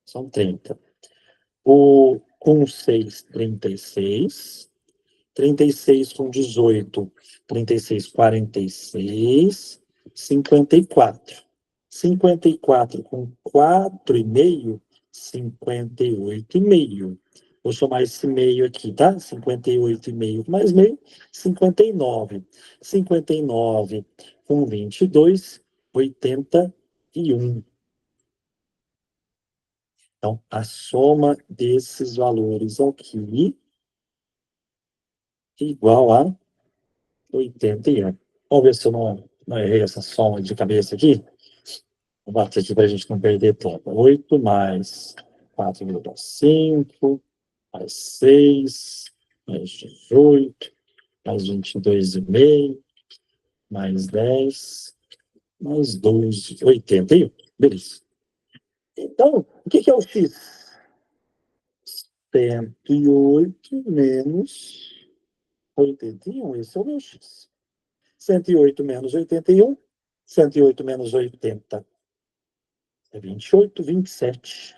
São 30. O com 6, 36. 36 com 18, 36, 46, 54. 54 com 4,5, 58,5. Vou somar esse meio aqui, tá? 58,5 mais meio, 59. 59 com 22, 81. Então, a soma desses valores aqui é igual a 81. Vamos ver se eu não errei essa soma de cabeça aqui. Vou bater aqui para a gente não perder tempo. 8 mais 4,5, mais 6, mais 18, mais 22,5, mais 10, mais 12, 81. Beleza. Então, o que é o X? 108 menos 81. Esse é o meu X. 108 menos 81. 108 menos 80 é 28, 27.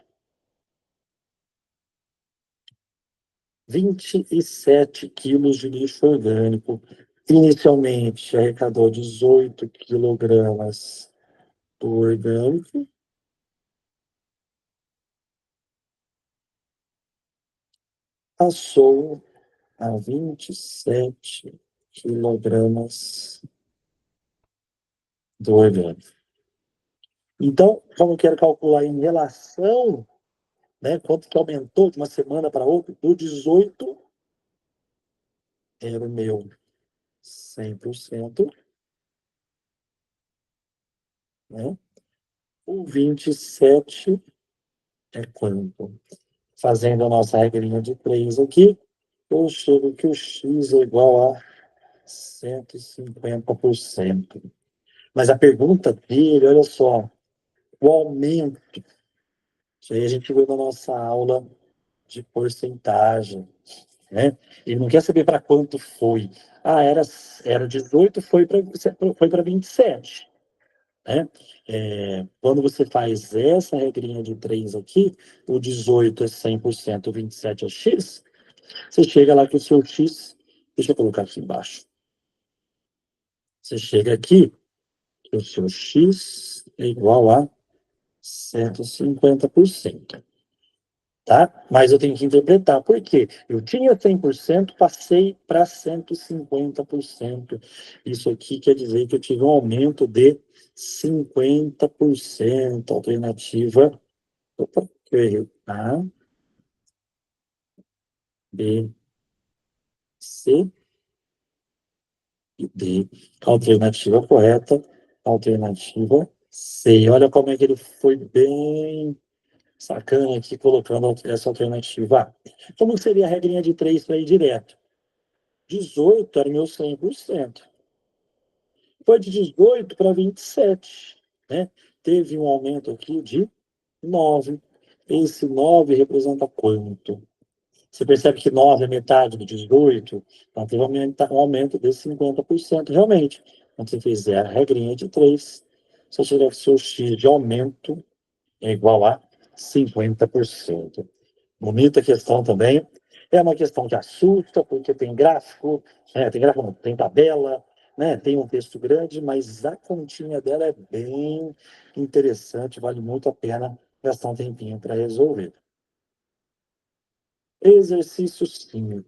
27 quilos de lixo orgânico. Inicialmente arrecadou 18 quilogramas do orgânico. Passou a 27 quilogramas do orgânico. Então, como eu quero calcular em relação, né, quanto que aumentou de uma semana para outra, do 18 era o meu 100%, né? O 27 é quanto? Fazendo a nossa regrinha de 3 aqui, eu chego que o X é igual a 150%. Mas a pergunta dele, olha só, o aumento, isso aí a gente viu na nossa aula de porcentagem, né? Ele não quer saber para quanto foi, Era 18, foi para 27. Né? Quando você faz essa regrinha de 3 aqui, o 18 é 100%, o 27 é x, você chega lá que o seu x, deixa eu colocar aqui embaixo, você chega aqui que o seu x é igual a 150%. Tá? Mas eu tenho que interpretar. Por quê? Eu tinha 100%, passei para 150%. Isso aqui quer dizer que eu tive um aumento de 50%. Alternativa. Opa, que eu errei. A, B, C e D. Alternativa correta. Alternativa C. Olha como é que ele foi bem sacana aqui, colocando essa alternativa A. Como seria a regrinha de 3 para ir direto? 18 era meu 100%. Foi de 18 para 27, né? Teve um aumento aqui de 9. Esse 9 representa quanto? Você percebe que 9 é metade do 18? Então, teve um aumento de 50%, realmente. Quando você fizer a regrinha de 3, você tiver que seu X de aumento é igual a 50%. Bonita questão também. É uma questão que assusta, porque tem gráfico, tem tabela, né? Tem um texto grande, mas a continha dela é bem interessante, vale muito a pena gastar um tempinho para resolver. Exercício 5.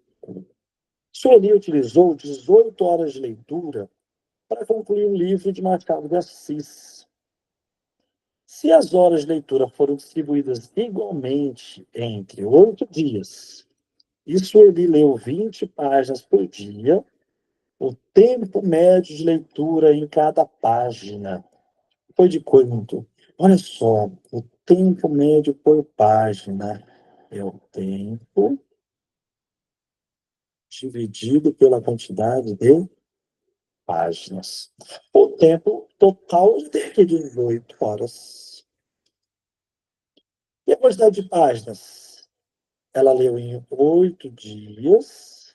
Sueli utilizou 18 horas de leitura para concluir um livro de Machado de Assis. Se as horas de leitura foram distribuídas igualmente entre 8 dias, e Sueli leu 20 páginas por dia, o tempo médio de leitura em cada página foi de quanto? Olha só, o tempo médio por página é o tempo dividido pela quantidade de páginas. O tempo total é de 18 horas. E a quantidade de páginas? Ela leu em 8 dias,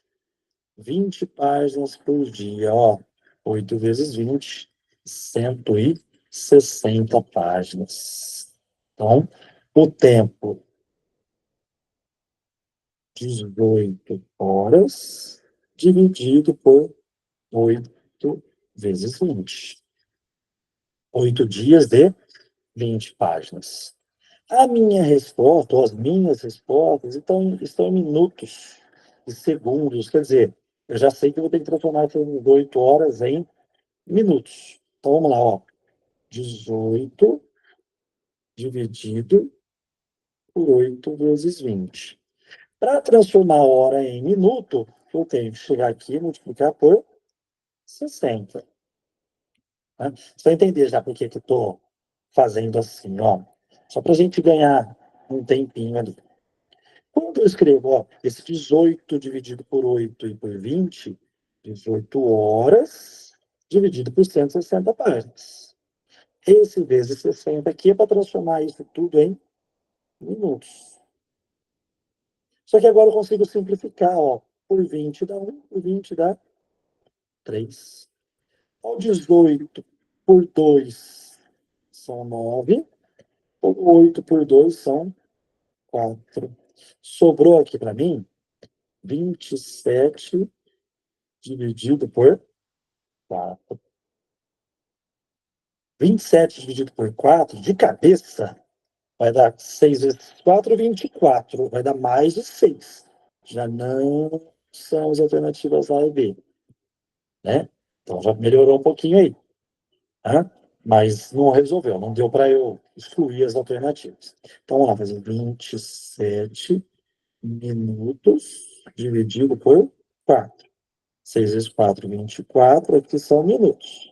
20 páginas por dia. Ó, 8 vezes 20, 160 páginas. Então, o tempo, 18 horas, dividido por 8 vezes 20. 8 dias de 20 páginas. A minha resposta, ou as minhas respostas, estão em minutos e segundos. Quer dizer, eu já sei que eu vou ter que transformar essas 8 horas em minutos. Então, vamos lá, ó. 18 dividido por 8 vezes 20. Para transformar a hora em minuto, eu tenho que chegar aqui e multiplicar por 60. Né? Você vai entender já por que eu estou fazendo assim, ó. Só para a gente ganhar um tempinho ali. Quando eu escrevo, ó, esse 18 dividido por 8 e por 20, 18 horas dividido por 160 páginas. Esse vezes 60 aqui é para transformar isso tudo em minutos. Só que agora eu consigo simplificar, ó. Por 20 dá 1, por 20 dá 3. Ao 18 por 2 são 9. Por 8 por 2 são 4. Sobrou aqui para mim 27 dividido por 4. 27 dividido por 4, de cabeça, vai dar 6 vezes 4, 24. Vai dar mais de 6. Já não são as alternativas A e B. Né? Então já melhorou um pouquinho aí. Tá? Mas não resolveu, não deu para eu excluir as alternativas. Então vamos lá, fazer 27 minutos dividido por 4. 6 vezes 4, 24, aqui são minutos.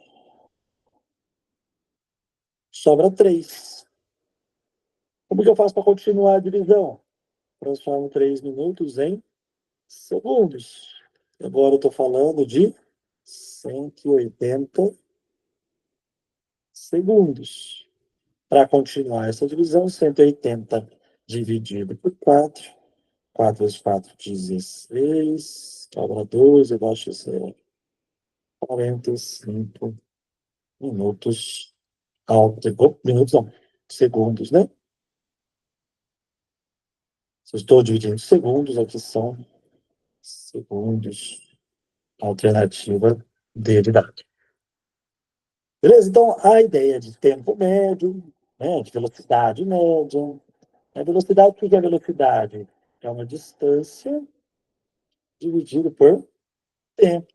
Sobra 3. Como que eu faço para continuar a divisão? Transformo 3 minutos em segundos. Agora eu estou falando de 180 segundos. Para continuar essa divisão, 180 dividido por 4. 4 vezes 4, 16. Sobra 2, eu baixo 0. 45 minutos. Minutos não, segundos, né? Se eu estou dividindo segundos, aqui são segundos. Alternativa dele dá. Beleza? Então, a ideia de tempo médio, né, de velocidade média. A velocidade, o que é velocidade? É uma distância dividido por tempo.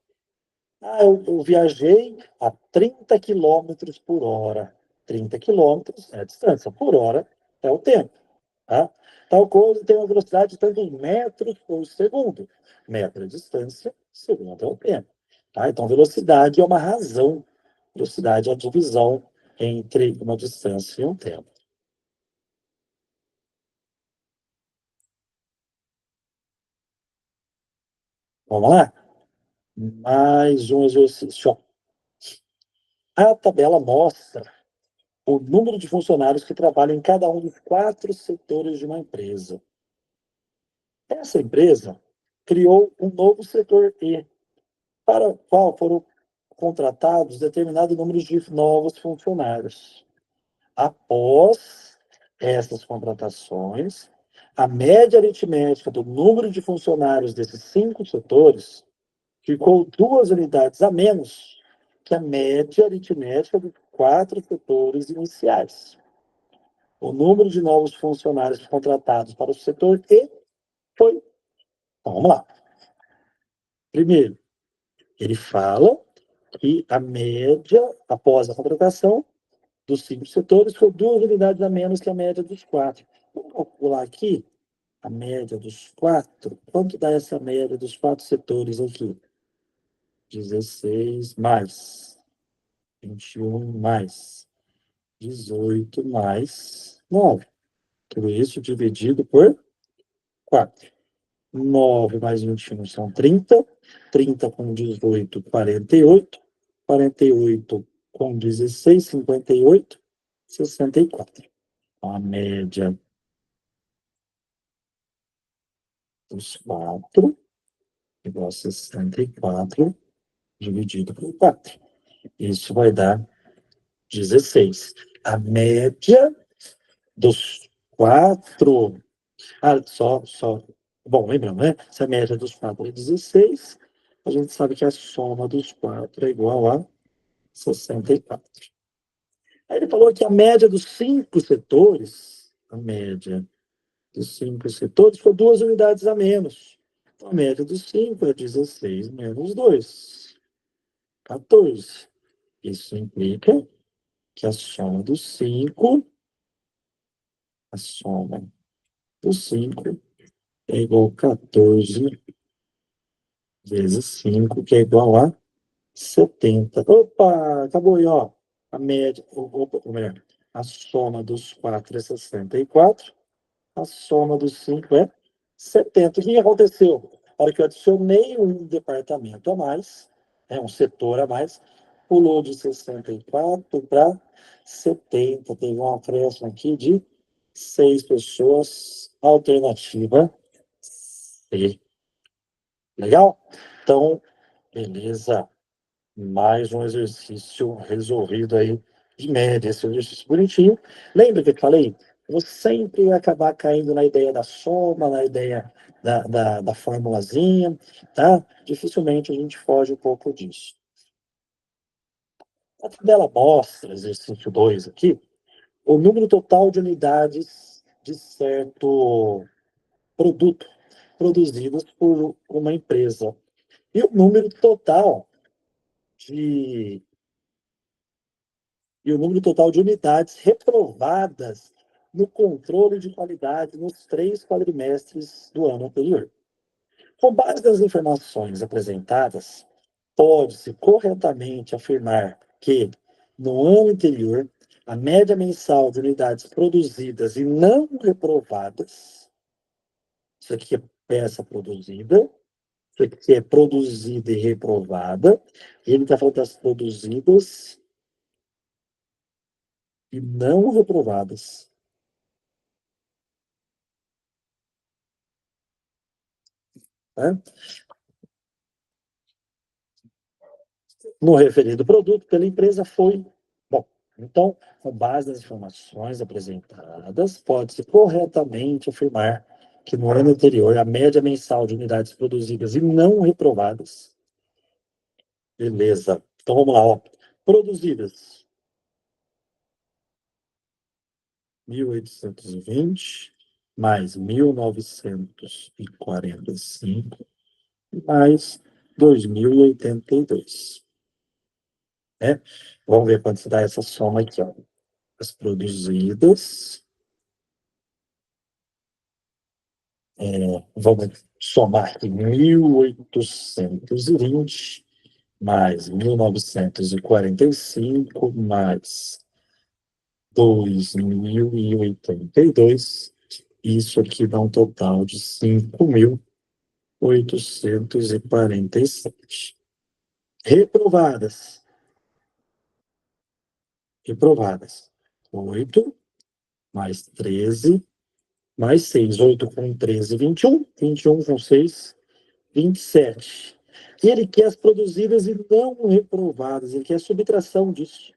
Eu viajei a 30 quilômetros por hora. 30 quilômetros é a distância, por hora é o tempo. Tá? Tal coisa tem uma velocidade tanto em metros por segundo. Metro é a distância, segundo é o tempo. Tá? Então, velocidade é uma razão. Velocidade é a divisão entre uma distância e um tempo. Vamos lá? Mais um exercício. A tabela mostra o número de funcionários que trabalham em cada um dos 4 setores de uma empresa. Essa empresa criou um novo setor E, para o qual foram contratados determinado número de novos funcionários. Após essas contratações, a média aritmética do número de funcionários desses 5 setores ficou 2 unidades a menos que a média aritmética dos 4 setores iniciais. O número de novos funcionários contratados para o setor E foi. Então, vamos lá. Primeiro, ele fala que a média, após a contratação, dos 5 setores foi 2 unidades a menos que a média dos 4. Vamos calcular aqui a média dos 4. Quanto dá essa média dos 4 setores aqui? 16 mais 21 mais 18 mais 9. Tudo isso dividido por 4. 9 mais 21 são 30. 30 com 18, 48. 48 com 16, 58. 64. A média dos 4 igual a 64 dividido por 4. Isso vai dar 16. A média dos 4. Só. Bom, lembrando, né? Se a média dos 4 é 16, a gente sabe que a soma dos 4 é igual a 64. Aí ele falou que a média dos 5 setores, a média dos 5 setores foi 2 unidades a menos. Então, a média dos 5 é 16 menos 2, 14. Isso implica que a soma dos 5 é igual a 14 vezes 5, que é igual a 70. Opa, acabou aí, ó. A média, ou melhor, a soma dos 4 é 64, a soma dos 5 é 70. O que aconteceu? Na hora que eu adicionei um departamento a mais, um setor a mais, pulou de 64 para 70. Teve um acréscimo aqui de 6 pessoas. Alternativa C. Legal? Então, beleza. Mais um exercício resolvido aí de média. Esse exercício bonitinho. Lembra que eu falei? Vou sempre acabar caindo na ideia da soma, na ideia da formulazinha, tá? Dificilmente a gente foge um pouco disso. A tabela mostra, exercício 2 aqui, o número total de unidades de certo produto produzidas por uma empresa e o número total de unidades reprovadas no controle de qualidade nos 3 quadrimestres do ano anterior. Com base nas informações apresentadas, pode-se corretamente afirmar que, no ano anterior, a média mensal de unidades produzidas e não reprovadas, isso aqui é peça produzida, isso aqui é produzida e reprovada, e ele está falando das produzidas e não reprovadas. Tá? no referido produto pela empresa foi... Bom, então, com base nas informações apresentadas, pode-se corretamente afirmar que no ano anterior a média mensal de unidades produzidas e não reprovadas... Beleza. Então, vamos lá, ó. Produzidas 1820 mais 1945 mais 2082. Né? Vamos ver quanto se dá essa soma aqui, ó. As produzidas, vamos somar aqui 1820 mais 1945 mais 2082. Isso aqui dá um total de 5.847. Reprovadas. Reprovadas. 8 mais 13 mais 6. 8 com 13, 21. 21 com 6, 27. E ele quer as produzidas e não reprovadas. Ele quer a subtração disso.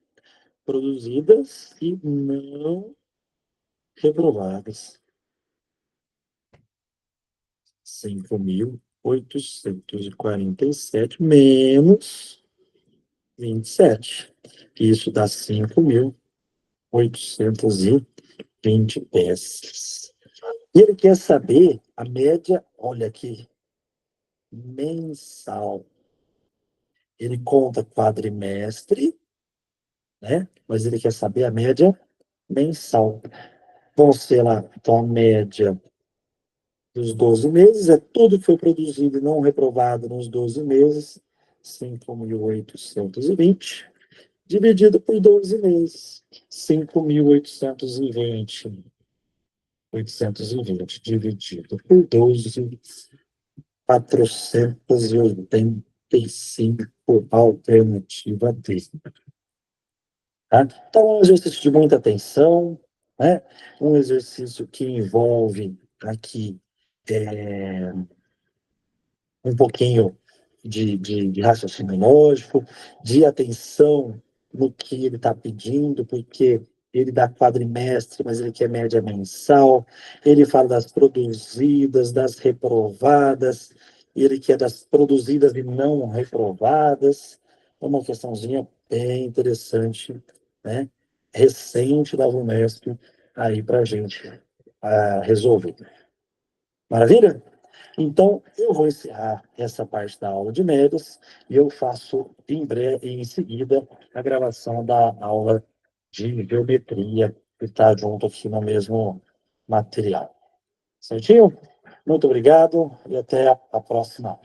Produzidas e não reprovadas. 5.847 menos 27. Isso dá 5.820 peças. E ele quer saber a média, olha aqui, mensal. Ele conta quadrimestre, né? Mas ele quer saber a média mensal. Vamos ser lá, então a média dos 12 meses, é tudo que foi produzido e não reprovado nos 12 meses, 5.820, dividido por 12 meses, 5.820. 820 dividido por 12, 485, alternativa D. Tá? Então, é um exercício de muita atenção, né? Um exercício que envolve aqui um pouquinho de raciocínio lógico, de atenção no que ele está pedindo, porque ele dá quadrimestre, mas ele quer média mensal, ele fala das produzidas, das reprovadas, ele quer das produzidas e não reprovadas. É uma questãozinha bem interessante, né? Recente da VUNESP aí para a gente resolver. Maravilha? Então, eu vou encerrar essa parte da aula de médias e eu faço em breve, em seguida, a gravação da aula de geometria, que está junto aqui no mesmo material. Certinho? Muito obrigado e até a próxima.